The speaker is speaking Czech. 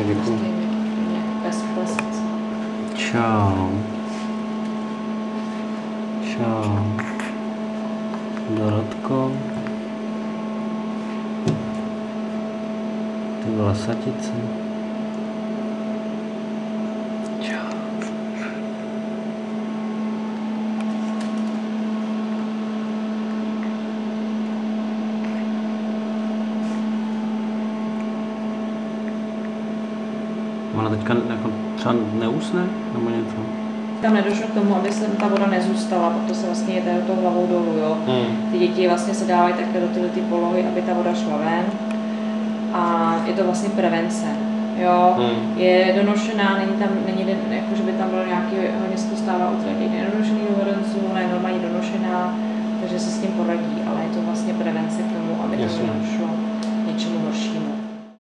Děkuji. Bez plesace. Čau. Čau. Dorotko. Ty vlasatice. Čau. Ona teďka jako třeba neusne nebo něco? Tam nedošlo k tomu, aby se ta voda nezůstala, proto se vlastně jede do toho hlavou dolů, jo. Ty děti vlastně se dávají takhle do ty polohy, aby ta voda šla ven. A je to vlastně prevence, jo. Je donošená, není jako, že by tam bylo nějaký, hodně se to stává u těch nedonošených novorozenců, ona je normálně donošená, takže se s tím poradí, ale je to vlastně prevence k tomu, aby to nedošlo.